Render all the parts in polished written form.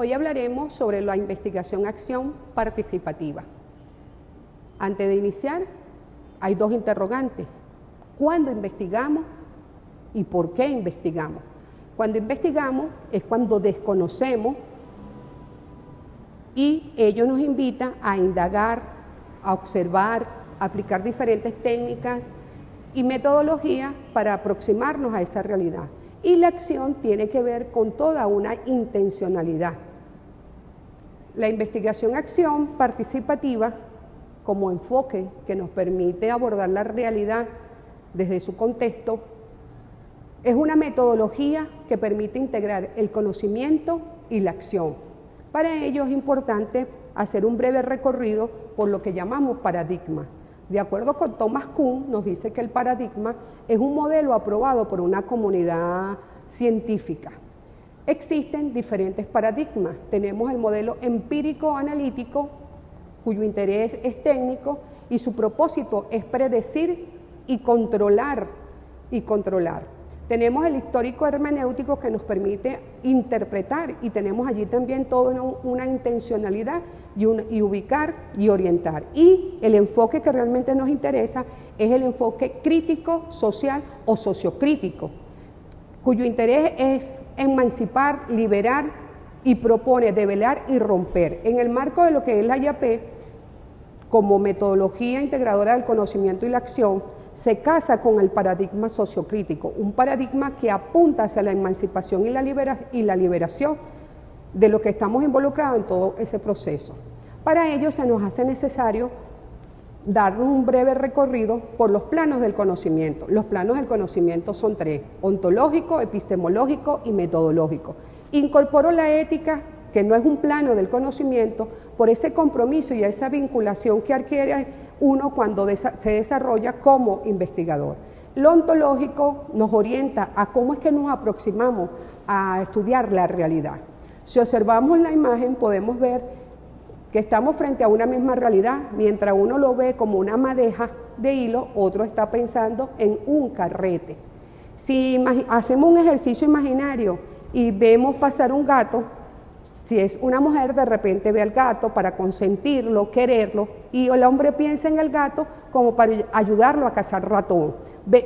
Hoy hablaremos sobre la investigación-acción participativa. Antes de iniciar, hay dos interrogantes. ¿Cuándo investigamos y por qué investigamos? Cuando investigamos es cuando desconocemos y ello nos invita a indagar, a observar, a aplicar diferentes técnicas y metodologías para aproximarnos a esa realidad. Y la acción tiene que ver con toda una intencionalidad. La investigación-acción participativa, como enfoque que nos permite abordar la realidad desde su contexto, es una metodología que permite integrar el conocimiento y la acción. Para ello es importante hacer un breve recorrido por lo que llamamos paradigma. De acuerdo con Thomas Kuhn, nos dice que el paradigma es un modelo aprobado por una comunidad científica. Existen diferentes paradigmas. Tenemos el modelo empírico-analítico, cuyo interés es técnico y su propósito es predecir y controlar. Tenemos el histórico hermenéutico que nos permite interpretar y tenemos allí también toda una intencionalidad y ubicar y orientar. Y el enfoque que realmente nos interesa es el enfoque crítico, social o sociocrítico, cuyo interés es emancipar, liberar y propone develar y romper. En el marco de lo que es la IAP, como metodología integradora del conocimiento y la acción, se casa con el paradigma sociocrítico, un paradigma que apunta hacia la emancipación y la liberación de lo que estamos involucrados en todo ese proceso. Para ello se nos hace necesario darnos un breve recorrido por los planos del conocimiento. Los planos del conocimiento son tres: ontológico, epistemológico y metodológico. Incorporo la ética, que no es un plano del conocimiento, por ese compromiso y esa vinculación que adquiere uno cuando se desarrolla como investigador. Lo ontológico nos orienta a cómo es que nos aproximamos a estudiar la realidad. Si observamos la imagen podemos ver que estamos frente a una misma realidad. Mientras uno lo ve como una madeja de hilo, otro está pensando en un carrete. Si hacemos un ejercicio imaginario y vemos pasar un gato, si es una mujer, de repente ve al gato para consentirlo, quererlo, y el hombre piensa en el gato como para ayudarlo a cazar ratón.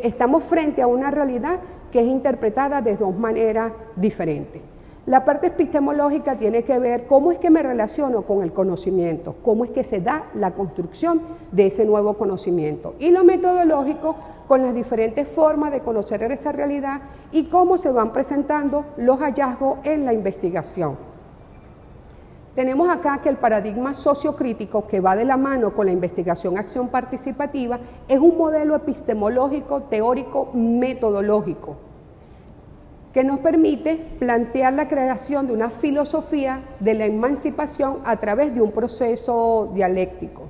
Estamos frente a una realidad que es interpretada de dos maneras diferentes. La parte epistemológica tiene que ver cómo es que me relaciono con el conocimiento, cómo es que se da la construcción de ese nuevo conocimiento. Y lo metodológico, con las diferentes formas de conocer esa realidad y cómo se van presentando los hallazgos en la investigación. Tenemos acá que el paradigma sociocrítico, que va de la mano con la investigación-acción participativa, es un modelo epistemológico, teórico, metodológico, que nos permite plantear la creación de una filosofía de la emancipación a través de un proceso dialéctico.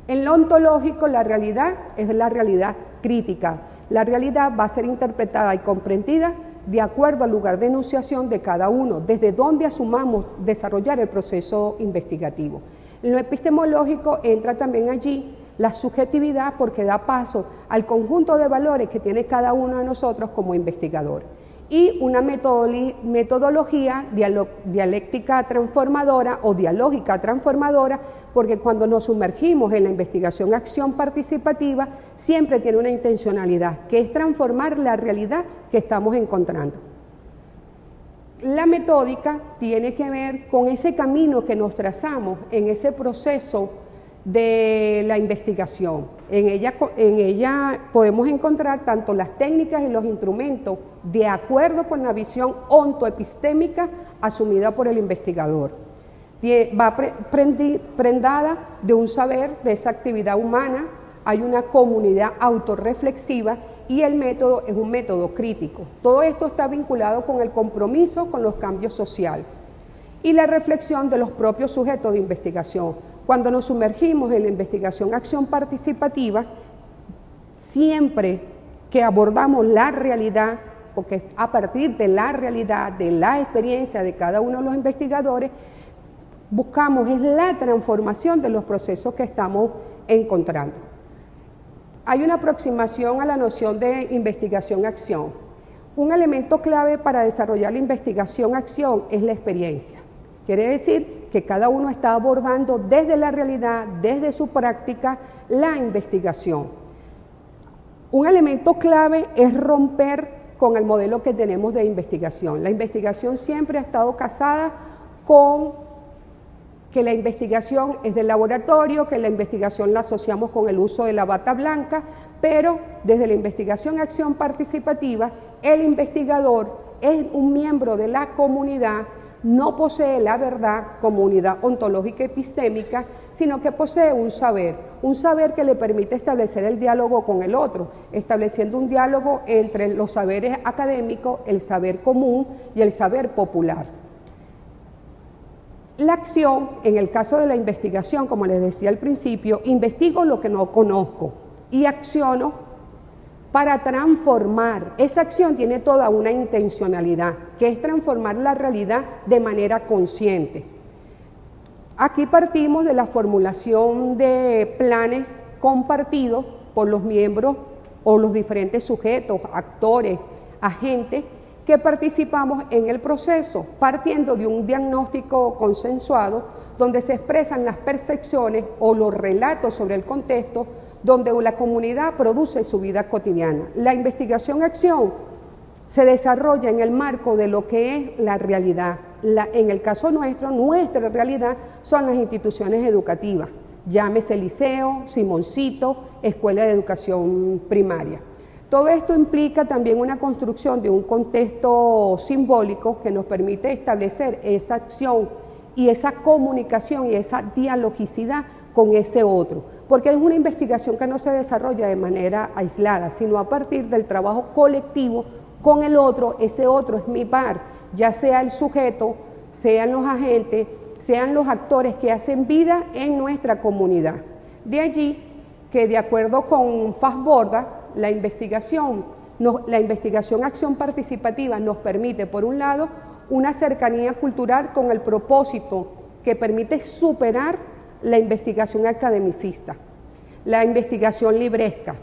En lo ontológico, la realidad es la realidad crítica. La realidad va a ser interpretada y comprendida de acuerdo al lugar de enunciación de cada uno, desde donde asumamos desarrollar el proceso investigativo. En lo epistemológico entra también allí la subjetividad, porque da paso al conjunto de valores que tiene cada uno de nosotros como investigador. Y una metodología dialéctica transformadora o dialógica transformadora, porque cuando nos sumergimos en la investigación-acción participativa, siempre tiene una intencionalidad, que es transformar la realidad que estamos encontrando. La metódica tiene que ver con ese camino que nos trazamos en ese proceso de la investigación. En ella podemos encontrar tanto las técnicas y los instrumentos de acuerdo con la visión ontoepistémica asumida por el investigador. Va prendada de un saber de esa actividad humana, hay una comunidad autorreflexiva y el método es un método crítico. Todo esto está vinculado con el compromiso con los cambios sociales y la reflexión de los propios sujetos de investigación. Cuando nos sumergimos en la investigación-acción participativa, siempre que abordamos la realidad, porque a partir de la realidad, de la experiencia de cada uno de los investigadores, buscamos es la transformación de los procesos que estamos encontrando. Hay una aproximación a la noción de investigación-acción. Un elemento clave para desarrollar la investigación-acción es la experiencia. Quiere decir que cada uno está abordando desde la realidad, desde su práctica, la investigación. Un elemento clave es romper con el modelo que tenemos de investigación. La investigación siempre ha estado casada con que la investigación es del laboratorio, que la investigación la asociamos con el uso de la bata blanca, pero desde la investigación acción participativa, el investigador es un miembro de la comunidad, no posee la verdad como unidad ontológica epistémica, sino que posee un saber que le permite establecer el diálogo con el otro, estableciendo un diálogo entre los saberes académicos, el saber común y el saber popular. La acción, en el caso de la investigación, como les decía al principio, investigo lo que no conozco y acciono para transformar. Esa acción tiene toda una intencionalidad, que es transformar la realidad de manera consciente. Aquí partimos de la formulación de planes compartidos por los miembros o los diferentes sujetos, actores, agentes, que participamos en el proceso, partiendo de un diagnóstico consensuado, donde se expresan las percepciones o los relatos sobre el contexto, donde la comunidad produce su vida cotidiana. La investigación-acción se desarrolla en el marco de lo que es la realidad. En el caso nuestro, nuestra realidad son las instituciones educativas, llámese liceo, Simoncito, escuela de educación primaria. Todo esto implica también una construcción de un contexto simbólico que nos permite establecer esa acción y esa comunicación y esa dialogicidad con ese otro, porque es una investigación que no se desarrolla de manera aislada, sino a partir del trabajo colectivo con el otro. Ese otro es mi par, ya sea el sujeto, sean los agentes, sean los actores que hacen vida en nuestra comunidad. De allí que, de acuerdo con Fassborda, la investigación acción participativa nos permite, por un lado, una cercanía cultural con el propósito que permite superar la investigación academicista, la investigación libresca.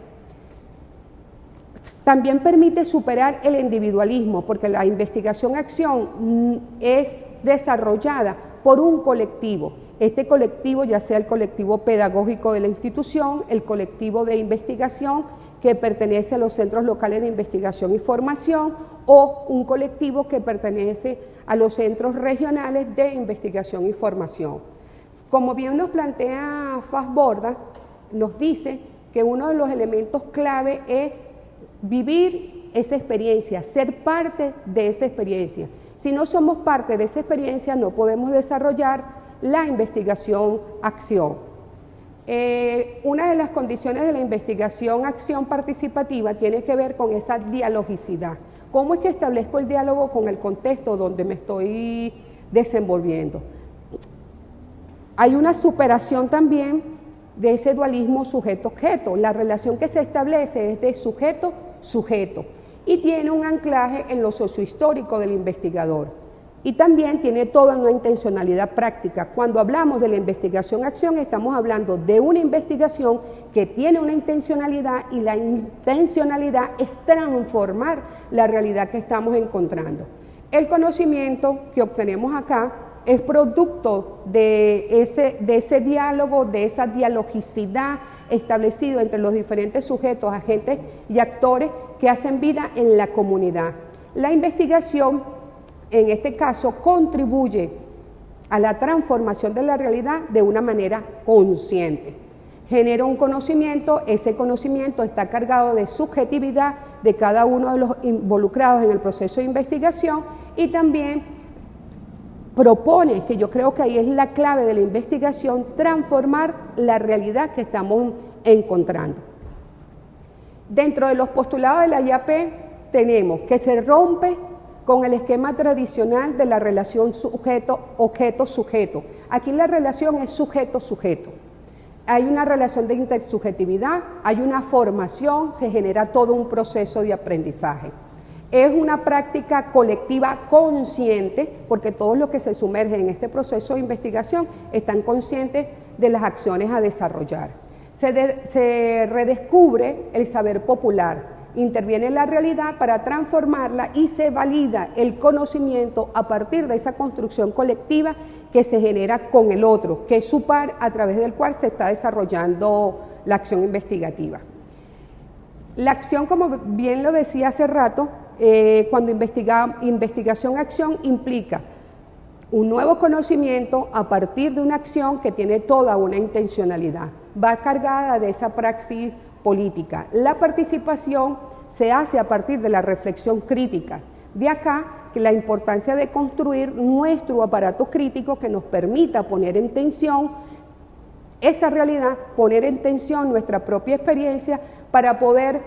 También permite superar el individualismo, porque la investigación-acción es desarrollada por un colectivo. Este colectivo, ya sea el colectivo pedagógico de la institución, el colectivo de investigación que pertenece a los centros locales de investigación y formación, o un colectivo que pertenece a los centros regionales de investigación y formación. Como bien nos plantea Fassborda, nos dice que uno de los elementos clave es vivir esa experiencia, ser parte de esa experiencia. Si no somos parte de esa experiencia, no podemos desarrollar la investigación-acción. Una de las condiciones de la investigación-acción participativa tiene que ver con esa dialogicidad. ¿Cómo es que establezco el diálogo con el contexto donde me estoy desenvolviendo? Hay una superación también de ese dualismo sujeto-objeto. La relación que se establece es de sujeto-sujeto y tiene un anclaje en lo sociohistórico del investigador. Y también tiene toda una intencionalidad práctica. Cuando hablamos de la investigación-acción, estamos hablando de una investigación que tiene una intencionalidad, y la intencionalidad es transformar la realidad que estamos encontrando. El conocimiento que obtenemos acá es producto de ese diálogo, de esa dialogicidad establecido entre los diferentes sujetos, agentes y actores que hacen vida en la comunidad. La investigación, en este caso, contribuye a la transformación de la realidad de una manera consciente. Genera un conocimiento, ese conocimiento está cargado de subjetividad de cada uno de los involucrados en el proceso de investigación, y también propone, que yo creo que ahí es la clave de la investigación, transformar la realidad que estamos encontrando. Dentro de los postulados de la IAP tenemos que se rompe con el esquema tradicional de la relación sujeto-objeto-sujeto. Aquí la relación es sujeto-sujeto. Hay una relación de intersubjetividad, hay una formación, se genera todo un proceso de aprendizaje. Es una práctica colectiva consciente, porque todos los que se sumergen en este proceso de investigación están conscientes de las acciones a desarrollar. Se redescubre el saber popular. interviene en la realidad para transformarla y se valida el conocimiento a partir de esa construcción colectiva que se genera con el otro, que es su par a través del cual se está desarrollando la acción investigativa. La acción, como bien lo decía hace rato, cuando investigación-acción implica un nuevo conocimiento a partir de una acción que tiene toda una intencionalidad, va cargada de esa praxis política. La participación se hace a partir de la reflexión crítica. De acá que la importancia de construir nuestro aparato crítico que nos permita poner en tensión esa realidad, poner en tensión nuestra propia experiencia para poder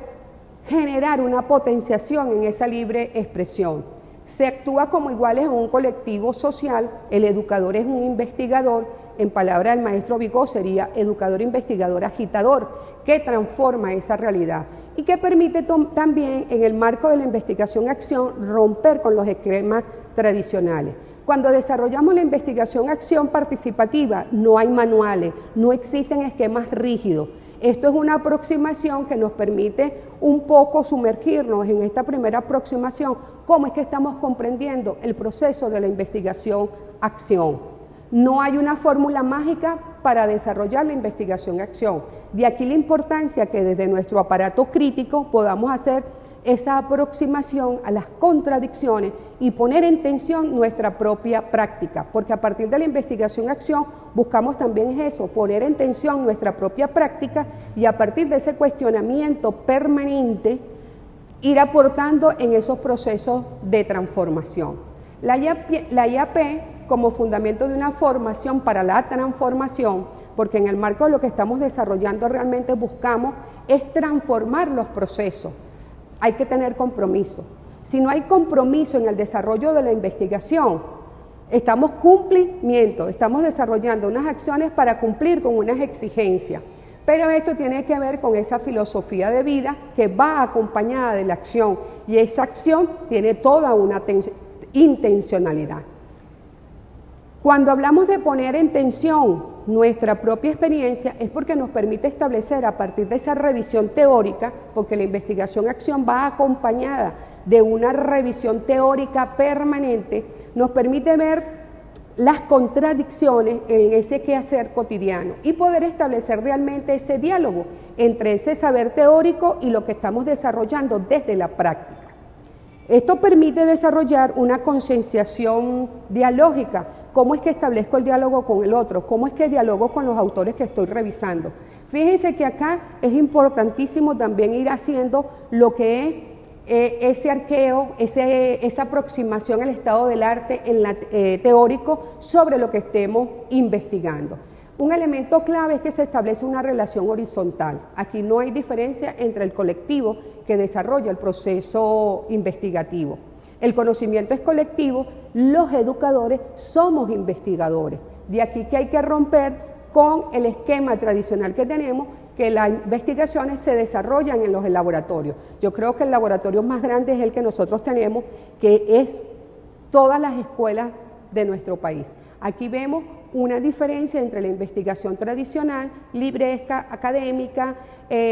generar una potenciación en esa libre expresión. Se actúa como iguales en un colectivo social, el educador es un investigador, en palabra del maestro Vigo sería educador, investigador, agitador, que transforma esa realidad y que permite también en el marco de la investigación-acción romper con los esquemas tradicionales. Cuando desarrollamos la investigación-acción participativa no hay manuales, no existen esquemas rígidos. Esto es una aproximación que nos permite un poco sumergirnos en esta primera aproximación, cómo es que estamos comprendiendo el proceso de la investigación-acción. No hay una fórmula mágica para desarrollar la investigación-acción. De aquí la importancia que desde nuestro aparato crítico podamos hacer esa aproximación a las contradicciones y poner en tensión nuestra propia práctica, porque a partir de la investigación-acción buscamos también eso, poner en tensión nuestra propia práctica y a partir de ese cuestionamiento permanente ir aportando en esos procesos de transformación. La IAP como fundamento de una formación para la transformación, porque en el marco de lo que estamos desarrollando realmente buscamos es transformar los procesos. Hay que tener compromiso. Si no hay compromiso en el desarrollo de la investigación, estamos desarrollando unas acciones para cumplir con unas exigencias. Pero esto tiene que ver con esa filosofía de vida que va acompañada de la acción y esa acción tiene toda una intencionalidad. Cuando hablamos de poner en tensión nuestra propia experiencia es porque nos permite establecer a partir de esa revisión teórica, porque la investigación-acción va acompañada de una revisión teórica permanente, nos permite ver las contradicciones en ese quehacer cotidiano y poder establecer realmente ese diálogo entre ese saber teórico y lo que estamos desarrollando desde la práctica. Esto permite desarrollar una concienciación dialógica. ¿Cómo es que establezco el diálogo con el otro? ¿Cómo es que dialogo con los autores que estoy revisando? Fíjense que acá es importantísimo también ir haciendo lo que es ese arqueo, esa aproximación al estado del arte teórico sobre lo que estemos investigando. Un elemento clave es que se establece una relación horizontal. Aquí no hay diferencia entre el colectivo que desarrolla el proceso investigativo. El conocimiento es colectivo, los educadores somos investigadores. De aquí que hay que romper con el esquema tradicional que tenemos, que las investigaciones se desarrollan en los laboratorios. Yo creo que el laboratorio más grande es el que nosotros tenemos, que es todas las escuelas de nuestro país. Aquí vemos una diferencia entre la investigación tradicional, libresca, académica,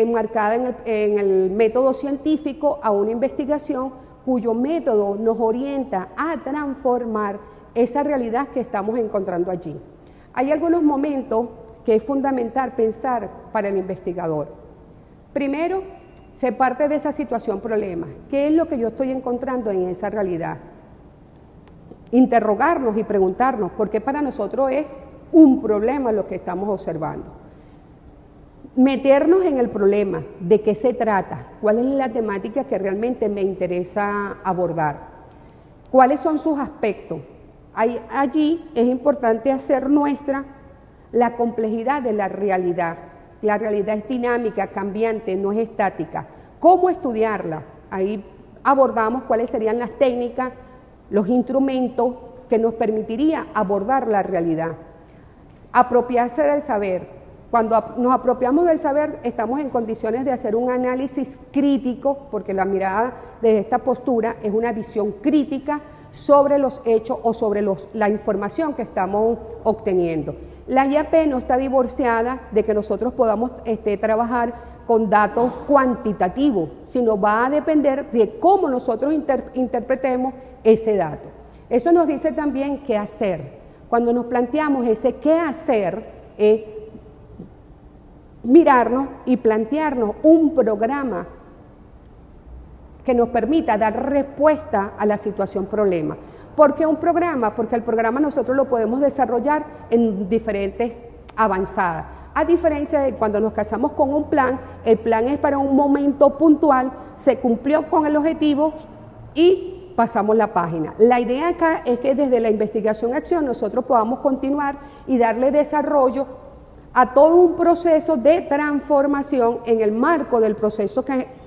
marcada en el método científico, a una investigación cuyo método nos orienta a transformar esa realidad que estamos encontrando allí. Hay algunos momentos que es fundamental pensar para el investigador. Primero, se parte de esa situación-problema. ¿Qué es lo que yo estoy encontrando en esa realidad? Interrogarnos y preguntarnos por qué para nosotros es un problema lo que estamos observando. Meternos en el problema, de qué se trata, cuál es la temática que realmente me interesa abordar, cuáles son sus aspectos. Allí es importante hacer nuestra la complejidad de la realidad. La realidad es dinámica, cambiante, no es estática. ¿Cómo estudiarla? Ahí abordamos cuáles serían las técnicas, los instrumentos que nos permitiría abordar la realidad. Apropiarse del saber. Cuando nos apropiamos del saber, estamos en condiciones de hacer un análisis crítico, porque la mirada de esta postura es una visión crítica sobre los hechos o sobre la información que estamos obteniendo. La IAP no está divorciada de que nosotros podamos trabajar con datos cuantitativos, sino va a depender de cómo nosotros interpretemos ese dato. Eso nos dice también qué hacer. Cuando nos planteamos ese qué hacer, mirarnos y plantearnos un programa que nos permita dar respuesta a la situación problema. ¿Por qué un programa? Porque el programa nosotros lo podemos desarrollar en diferentes avanzadas. A diferencia de cuando nos casamos con un plan, el plan es para un momento puntual, se cumplió con el objetivo y pasamos la página. La idea acá es que desde la investigación-acción nosotros podamos continuar y darle desarrollo a todo un proceso de transformación en el marco del proceso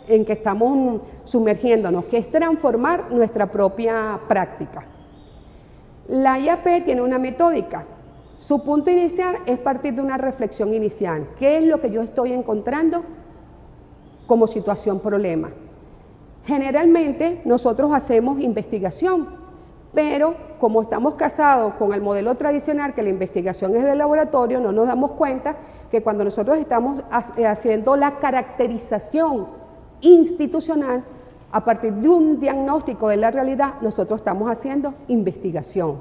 en que estamos sumergiéndonos, que es transformar nuestra propia práctica. La IAP tiene una metódica. Su punto inicial es partir de una reflexión inicial. ¿Qué es lo que yo estoy encontrando como situación problema? Generalmente nosotros hacemos investigación, pero como estamos casados con el modelo tradicional, que la investigación es de laboratorio, no nos damos cuenta que cuando nosotros estamos haciendo la caracterización institucional, a partir de un diagnóstico de la realidad, nosotros estamos haciendo investigación.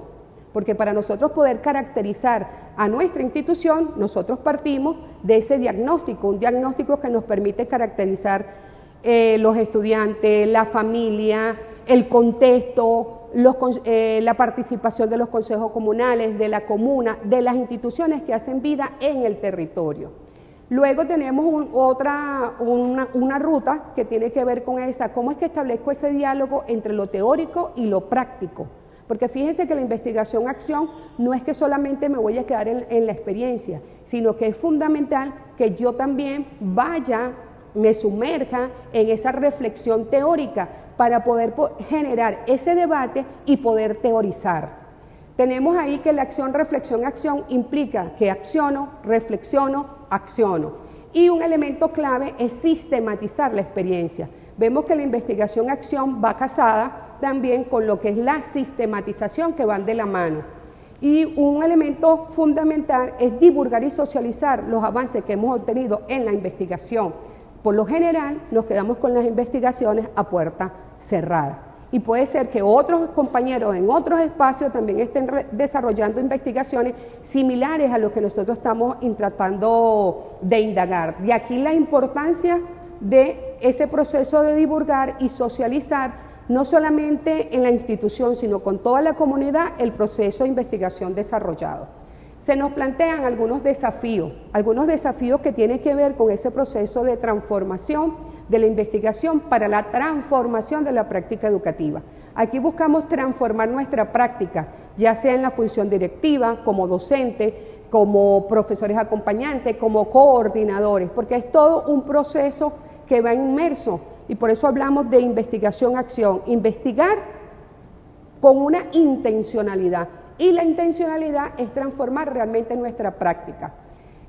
Porque para nosotros poder caracterizar a nuestra institución, nosotros partimos de ese diagnóstico, un diagnóstico que nos permite caracterizar los estudiantes, la familia, el contexto, la participación de los consejos comunales, de la comuna, de las instituciones que hacen vida en el territorio. Luego tenemos una ruta que tiene que ver con esa, cómo es que establezco ese diálogo entre lo teórico y lo práctico. Porque fíjense que la investigación-acción no es que solamente me voy a quedar en la experiencia, sino que es fundamental que yo también me sumerja en esa reflexión teórica para poder generar ese debate y poder teorizar. Tenemos ahí que la acción, reflexión, acción implica que acciono, reflexiono, acciono. Y un elemento clave es sistematizar la experiencia. Vemos que la investigación-acción va casada también con lo que es la sistematización, que van de la mano. Y un elemento fundamental es divulgar y socializar los avances que hemos obtenido en la investigación. Por lo general nos quedamos con las investigaciones a puerta cerrada. Y puede ser que otros compañeros en otros espacios también estén desarrollando investigaciones similares a lo que nosotros estamos tratando de indagar. De aquí la importancia de ese proceso de divulgar y socializar, no solamente en la institución, sino con toda la comunidad, el proceso de investigación desarrollado. Se nos plantean algunos desafíos que tienen que ver con ese proceso de transformación de la investigación para la transformación de la práctica educativa. Aquí buscamos transformar nuestra práctica, ya sea en la función directiva, como docente, como profesores acompañantes, como coordinadores, porque es todo un proceso que va inmerso. Y por eso hablamos de investigación-acción, investigar con una intencionalidad. Y la intencionalidad es transformar realmente nuestra práctica.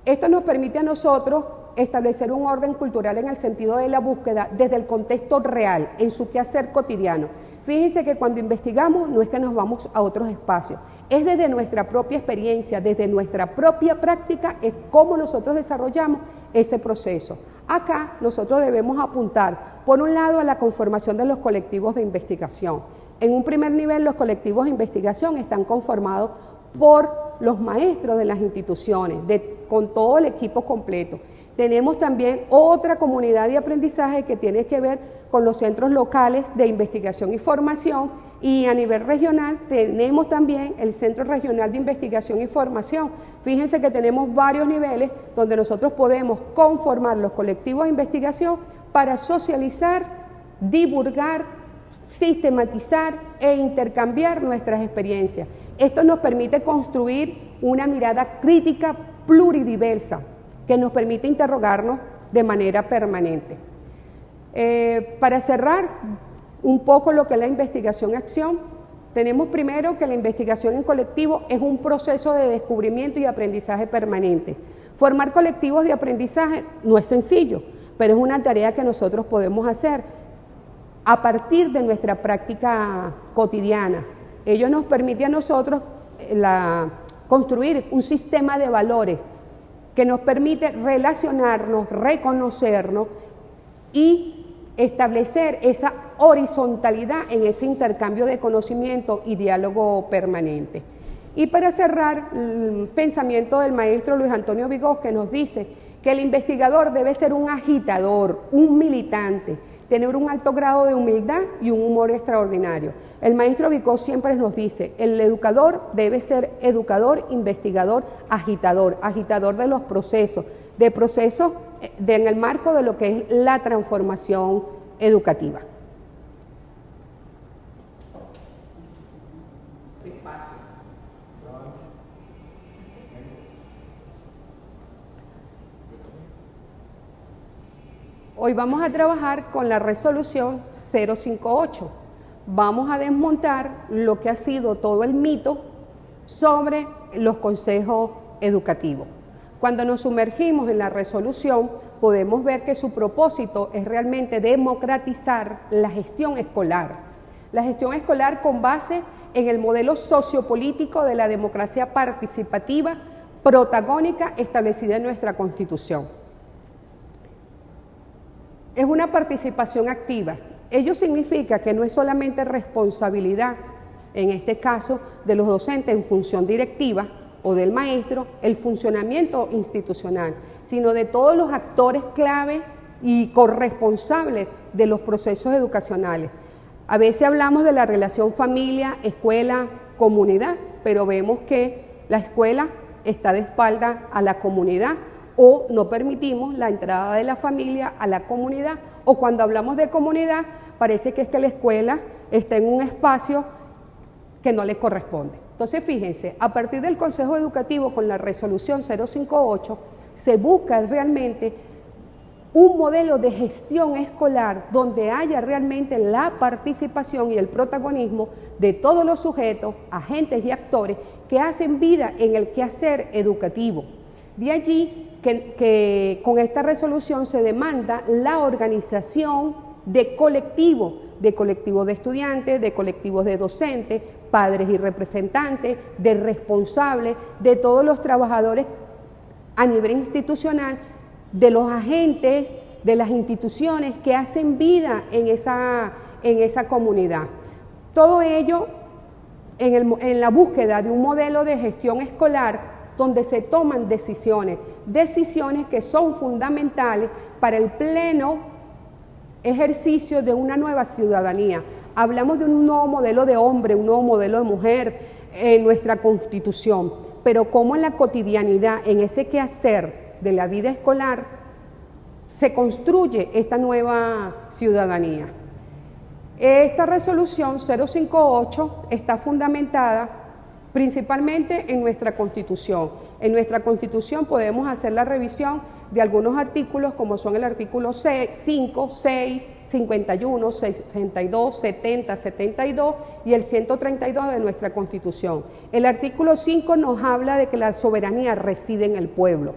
Esto nos permite a nosotros establecer un orden cultural en el sentido de la búsqueda desde el contexto real, en su quehacer cotidiano. Fíjense que cuando investigamos no es que nos vamos a otros espacios, es desde nuestra propia experiencia, desde nuestra propia práctica, es cómo nosotros desarrollamos ese proceso. Acá nosotros debemos apuntar, por un lado, a la conformación de los colectivos de investigación. En un primer nivel, los colectivos de investigación están conformados por los maestros de las instituciones, con todo el equipo completo. Tenemos también otra comunidad de aprendizaje que tiene que ver con los centros locales de investigación y formación, y a nivel regional tenemos también el Centro Regional de Investigación y Formación. Fíjense que tenemos varios niveles donde nosotros podemos conformar los colectivos de investigación para socializar, divulgar, sistematizar e intercambiar nuestras experiencias. Esto nos permite construir una mirada crítica pluridiversa que nos permite interrogarnos de manera permanente. Para cerrar un poco lo que es la investigación-acción, tenemos primero que la investigación en colectivo es un proceso de descubrimiento y aprendizaje permanente. Formar colectivos de aprendizaje no es sencillo, pero es una tarea que nosotros podemos hacer a partir de nuestra práctica cotidiana. Ello nos permite a nosotros construir un sistema de valores que nos permite relacionarnos, reconocernos y establecer esa horizontalidad en ese intercambio de conocimiento y diálogo permanente. Y para cerrar, el pensamiento del maestro Luis Antonio Vigós, que nos dice que el investigador debe ser un agitador, un militante, tener un alto grado de humildad y un humor extraordinario. El maestro Vigós siempre nos dice, el educador debe ser educador, investigador, agitador, agitador de los procesos, en el marco de lo que es la transformación educativa. Hoy vamos a trabajar con la resolución 058. Vamos a desmontar lo que ha sido todo el mito sobre los consejos educativos. Cuando nos sumergimos en la resolución, podemos ver que su propósito es realmente democratizar la gestión escolar. La gestión escolar con base en el modelo sociopolítico de la democracia participativa protagónica establecida en nuestra Constitución. Es una participación activa. Ello significa que no es solamente responsabilidad, en este caso, de los docentes en función directiva o del maestro, el funcionamiento institucional, sino de todos los actores clave y corresponsables de los procesos educacionales. A veces hablamos de la relación familia, escuela, comunidad, pero vemos que la escuela está de espalda a la comunidad, o no permitimos la entrada de la familia a la comunidad, o cuando hablamos de comunidad, parece que es que la escuela está en un espacio que no le corresponde. Entonces, fíjense, a partir del Consejo Educativo con la resolución 058, se busca realmente un modelo de gestión escolar donde haya realmente la participación y el protagonismo de todos los sujetos, agentes y actores que hacen vida en el quehacer educativo. De allí que con esta resolución se demanda la organización de colectivos de estudiantes, de colectivos de docentes, padres y representantes, de responsables, de todos los trabajadores a nivel institucional, de los agentes, de las instituciones que hacen vida en esa comunidad. Todo ello en la búsqueda de un modelo de gestión escolar donde se toman decisiones que son fundamentales para el pleno ejercicio de una nueva ciudadanía. Hablamos de un nuevo modelo de hombre, un nuevo modelo de mujer en nuestra Constitución, pero cómo en la cotidianidad, en ese quehacer de la vida escolar, se construye esta nueva ciudadanía. Esta resolución 058 está fundamentada principalmente en nuestra Constitución. En nuestra Constitución podemos hacer la revisión de algunos artículos como son el artículo 5, 6, 51, 62, 70, 72 y el 132 de nuestra Constitución. El artículo 5 nos habla de que la soberanía reside en el pueblo.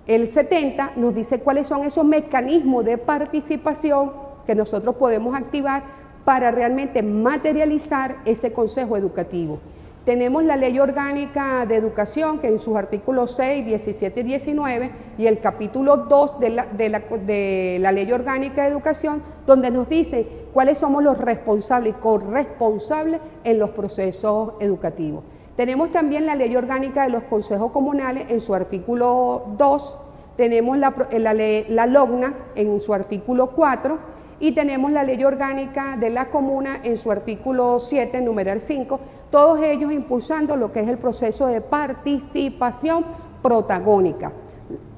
El 70 nos dice cuáles son esos mecanismos de participación que nosotros podemos activar para realmente materializar ese consejo educativo. Tenemos la Ley Orgánica de Educación, que en sus artículos 6, 17 y 19, y el capítulo 2 de la Ley Orgánica de Educación, donde nos dice cuáles somos los responsables y corresponsables en los procesos educativos. Tenemos también la Ley Orgánica de los Consejos Comunales en su artículo 2, tenemos la LOGNA en su artículo 4, y tenemos la Ley Orgánica de la Comuna en su artículo 7, numeral 5, todos ellos impulsando lo que es el proceso de participación protagónica.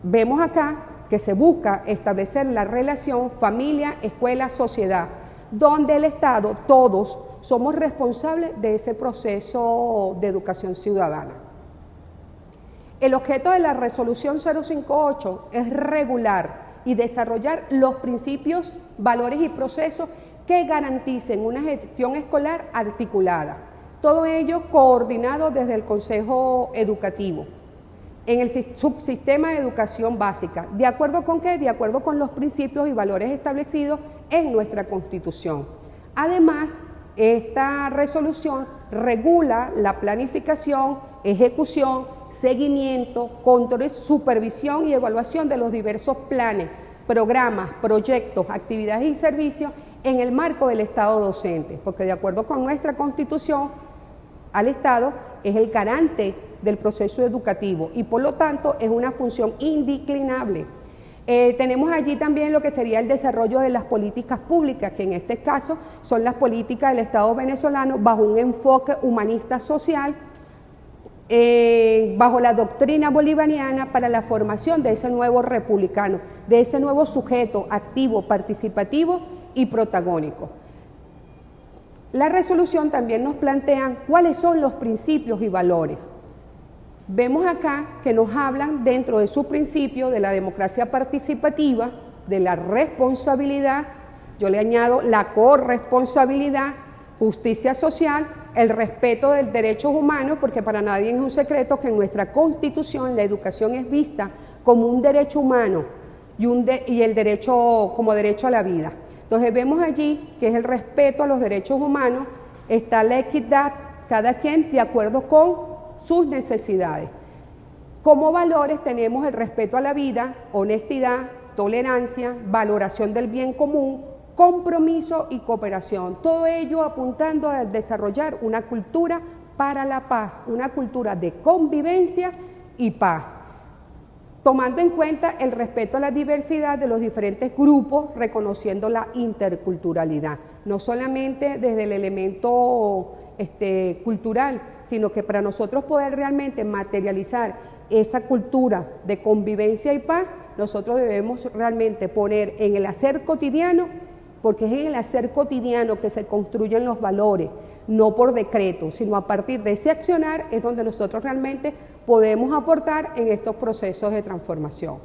Vemos acá que se busca establecer la relación familia, escuela, sociedad, donde el Estado, todos, somos responsables de ese proceso de educación ciudadana. El objeto de la resolución 058 es regular y desarrollar los principios, valores y procesos que garanticen una gestión escolar articulada. Todo ello coordinado desde el Consejo Educativo, en el subsistema de educación básica. ¿De acuerdo con qué? De acuerdo con los principios y valores establecidos en nuestra Constitución. Además, esta resolución regula la planificación, ejecución, seguimiento, control, supervisión y evaluación de los diversos planes, programas, proyectos, actividades y servicios en el marco del Estado docente, porque de acuerdo con nuestra Constitución, al Estado es el garante del proceso educativo y por lo tanto es una función indeclinable. Tenemos allí también lo que sería el desarrollo de las políticas públicas, que en este caso son las políticas del Estado venezolano bajo un enfoque humanista social, bajo la doctrina bolivariana para la formación de ese nuevo republicano, de ese nuevo sujeto activo, participativo y protagónico. La resolución también nos plantea cuáles son los principios y valores. Vemos acá que nos hablan dentro de su principio de la democracia participativa, de la responsabilidad, yo le añado la corresponsabilidad, justicia social, el respeto de los derechos humanos, porque para nadie es un secreto que en nuestra Constitución la educación es vista como un derecho humano y el derecho como derecho a la vida. Entonces vemos allí que es el respeto a los derechos humanos, está la equidad, cada quien de acuerdo con sus necesidades. Como valores tenemos el respeto a la vida, honestidad, tolerancia, valoración del bien común, compromiso y cooperación. Todo ello apuntando a desarrollar una cultura para la paz, una cultura de convivencia y paz, tomando en cuenta el respeto a la diversidad de los diferentes grupos, reconociendo la interculturalidad, no solamente desde el elemento cultural, sino que para nosotros poder realmente materializar esa cultura de convivencia y paz, nosotros debemos realmente poner en el hacer cotidiano, porque es en el hacer cotidiano que se construyen los valores, no por decreto, sino a partir de ese accionar es donde nosotros realmente podemos aportar en estos procesos de transformación.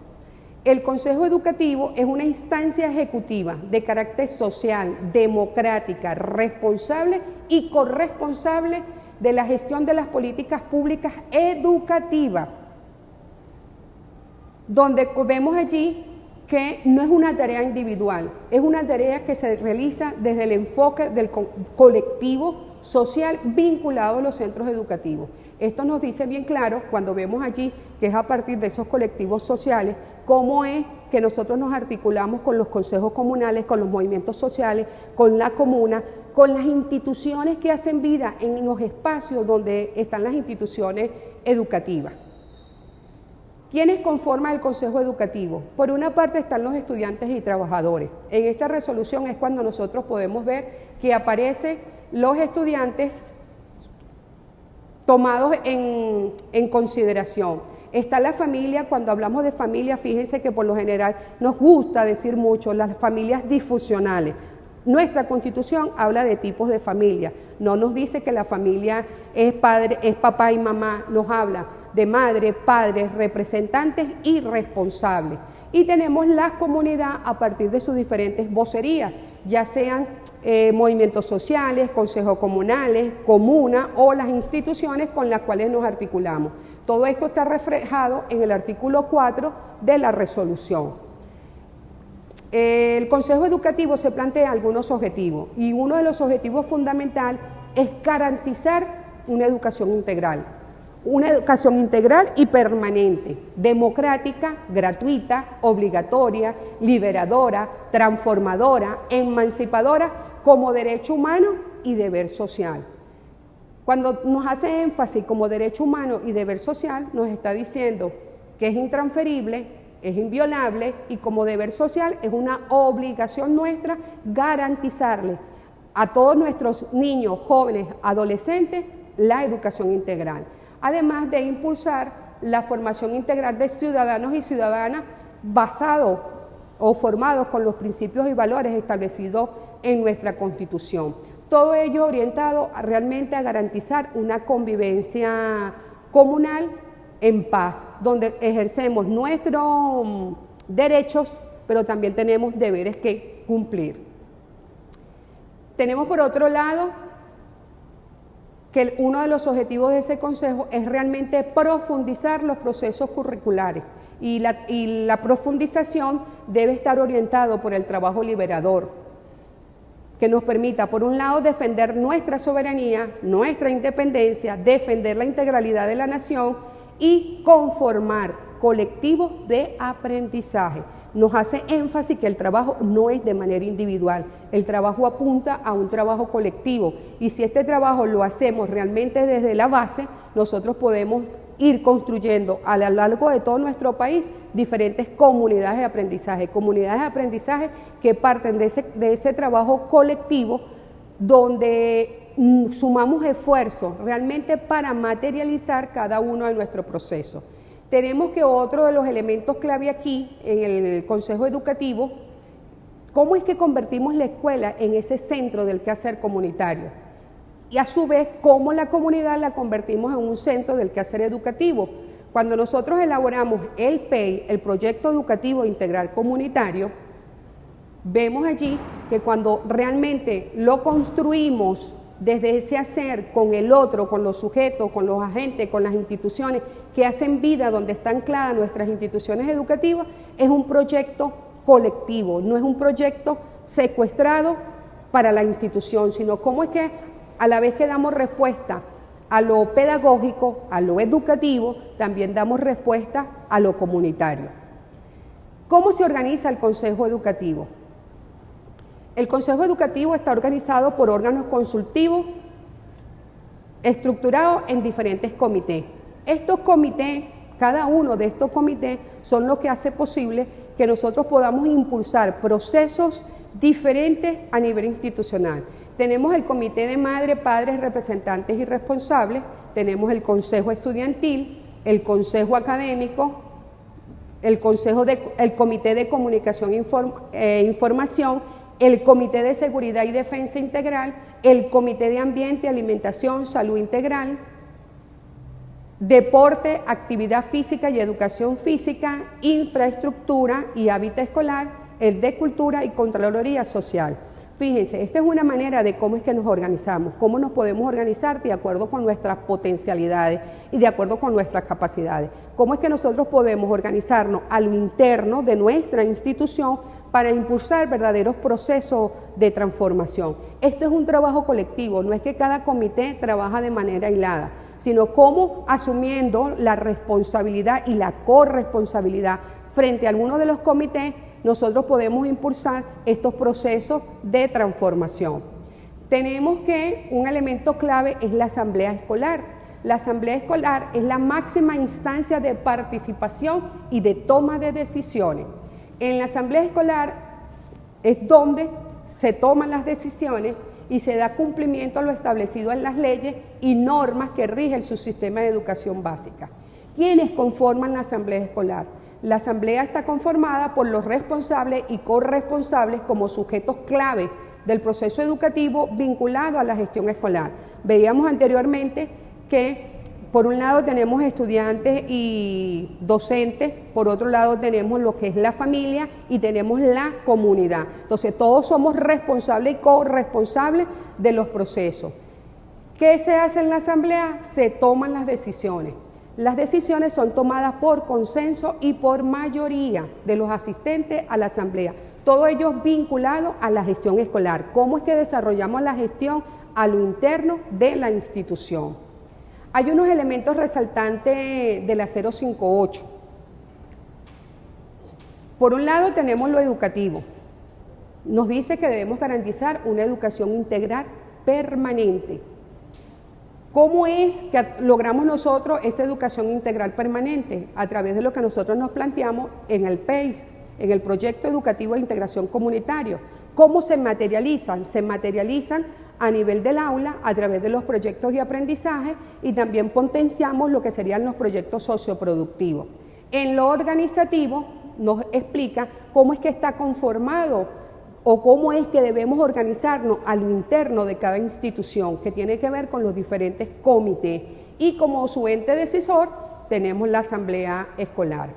El Consejo Educativo es una instancia ejecutiva de carácter social, democrática, responsable y corresponsable de la gestión de las políticas públicas educativas, donde vemos allí que no es una tarea individual, es una tarea que se realiza desde el enfoque del colectivo social vinculado a los centros educativos. Esto nos dice bien claro cuando vemos allí que es a partir de esos colectivos sociales, cómo es que nosotros nos articulamos con los consejos comunales, con los movimientos sociales, con la comuna, con las instituciones que hacen vida en los espacios donde están las instituciones educativas. ¿Quiénes conforman el Consejo Educativo? Por una parte están los estudiantes y trabajadores. En esta resolución es cuando nosotros podemos ver que aparecen los estudiantes tomados en consideración. Está la familia, cuando hablamos de familia, fíjense que por lo general nos gusta decir mucho las familias disfuncionales. Nuestra Constitución habla de tipos de familia, no nos dice que la familia es papá y mamá, nos habla de madre, padres, representantes y responsables. Y tenemos la comunidad a partir de sus diferentes vocerías, ya sean movimientos sociales, consejos comunales, comuna o las instituciones con las cuales nos articulamos. Todo esto está reflejado en el artículo 4 de la resolución. El Consejo Educativo se plantea algunos objetivos y uno de los objetivos fundamentales es garantizar una educación integral y permanente, democrática, gratuita, obligatoria, liberadora, transformadora, emancipadora como derecho humano y deber social. Cuando nos hace énfasis como derecho humano y deber social, nos está diciendo que es intransferible, es inviolable y como deber social es una obligación nuestra garantizarle a todos nuestros niños, jóvenes, adolescentes la educación integral. Además de impulsar la formación integral de ciudadanos y ciudadanas basados o formados con los principios y valores establecidos en nuestra Constitución. Todo ello orientado realmente a garantizar una convivencia comunal en paz, donde ejercemos nuestros derechos, pero también tenemos deberes que cumplir. Tenemos por otro lado que uno de los objetivos de ese consejo es realmente profundizar los procesos curriculares y la profundización debe estar orientado por el trabajo liberador, que nos permita, por un lado, defender nuestra soberanía, nuestra independencia, defender la integralidad de la nación y conformar colectivos de aprendizaje. Nos hace énfasis que el trabajo no es de manera individual, el trabajo apunta a un trabajo colectivo y si este trabajo lo hacemos realmente desde la base, nosotros podemos ir construyendo a lo largo de todo nuestro país diferentes comunidades de aprendizaje que parten de ese trabajo colectivo donde sumamos esfuerzos realmente para materializar cada uno de nuestros procesos. Tenemos que otro de los elementos clave aquí en el Consejo Educativo, ¿cómo es que convertimos la escuela en ese centro del quehacer comunitario? Y a su vez, ¿cómo la comunidad la convertimos en un centro del quehacer educativo? Cuando nosotros elaboramos el PEI, el Proyecto Educativo Integral Comunitario, vemos allí que cuando realmente lo construimos desde ese hacer con el otro, con los sujetos, con los agentes, con las instituciones que hacen vida donde están ancladas nuestras instituciones educativas, es un proyecto colectivo, no es un proyecto secuestrado para la institución, sino cómo es que a la vez que damos respuesta a lo pedagógico, a lo educativo, también damos respuesta a lo comunitario. ¿Cómo se organiza el Consejo Educativo? El Consejo Educativo está organizado por órganos consultivos estructurados en diferentes comités. Estos comités, cada uno de estos comités son los que hace posible que nosotros podamos impulsar procesos diferentes a nivel institucional. Tenemos el Comité de Madres, Padres, Representantes y Responsables, tenemos el Consejo Estudiantil, el Consejo Académico, el Comité de Comunicación e Información, el Comité de Seguridad y Defensa Integral, el Comité de Ambiente, Alimentación, Salud Integral, Deporte, Actividad Física y Educación Física, Infraestructura y Hábitat Escolar, el de Cultura y Contraloría Social. Fíjense, esta es una manera de cómo es que nos organizamos, cómo nos podemos organizar de acuerdo con nuestras potencialidades y de acuerdo con nuestras capacidades. Cómo es que nosotros podemos organizarnos a lo interno de nuestra institución para impulsar verdaderos procesos de transformación. Esto es un trabajo colectivo, no es que cada comité trabaja de manera aislada, sino cómo asumiendo la responsabilidad y la corresponsabilidad frente a alguno de los comités, nosotros podemos impulsar estos procesos de transformación. Tenemos que un elemento clave es la asamblea escolar. La asamblea escolar es la máxima instancia de participación y de toma de decisiones. En la asamblea escolar es donde se toman las decisiones y se da cumplimiento a lo establecido en las leyes y normas que rigen su sistema de educación básica. ¿Quiénes conforman la asamblea escolar? La asamblea está conformada por los responsables y corresponsables como sujetos clave del proceso educativo vinculado a la gestión escolar. Veíamos anteriormente que por un lado tenemos estudiantes y docentes, por otro lado tenemos lo que es la familia y tenemos la comunidad. Entonces todos somos responsables y corresponsables de los procesos. ¿Qué se hace en la asamblea? Se toman las decisiones. Las decisiones son tomadas por consenso y por mayoría de los asistentes a la asamblea. Todo ello vinculado a la gestión escolar. ¿Cómo es que desarrollamos la gestión a lo interno de la institución? Hay unos elementos resaltantes de la 058. Por un lado tenemos lo educativo. Nos dice que debemos garantizar una educación integral permanente. ¿Cómo es que logramos nosotros esa educación integral permanente? A través de lo que nosotros nos planteamos en el PEIS, en el Proyecto Educativo de Integración Comunitario. ¿Cómo se materializan? Se materializan a nivel del aula, a través de los proyectos de aprendizaje y también potenciamos lo que serían los proyectos socioproductivos. En lo organizativo nos explica cómo es que está conformado o cómo es que debemos organizarnos a lo interno de cada institución, que tiene que ver con los diferentes comités. Y como su ente decisor tenemos la asamblea escolar.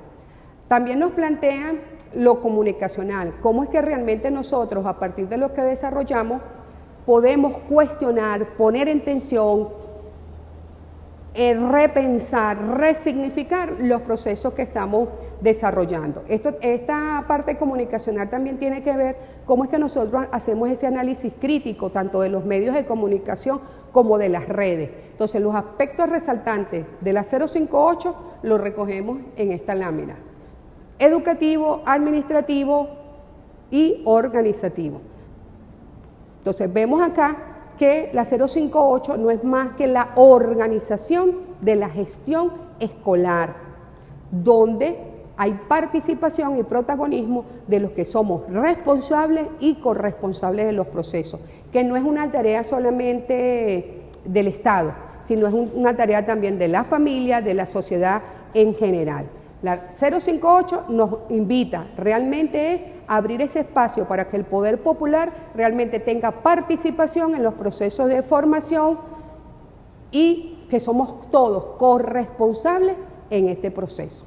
También nos plantean lo comunicacional, cómo es que realmente nosotros, a partir de lo que desarrollamos, podemos cuestionar, poner en tensión, repensar, resignificar los procesos que estamos desarrollando. Esta parte comunicacional también tiene que ver cómo es que nosotros hacemos ese análisis crítico, tanto de los medios de comunicación como de las redes. Entonces, los aspectos resaltantes de la 058 lo recogemos en esta lámina: educativo, administrativo y organizativo. Entonces vemos acá que la 058 no es más que la organización de la gestión escolar, donde hay participación y protagonismo de los que somos responsables y corresponsables de los procesos, que no es una tarea solamente del Estado, sino es una tarea también de la familia, de la sociedad en general. La 058 nos invita realmente a abrir ese espacio para que el poder popular realmente tenga participación en los procesos de formación y que somos todos corresponsables en este proceso.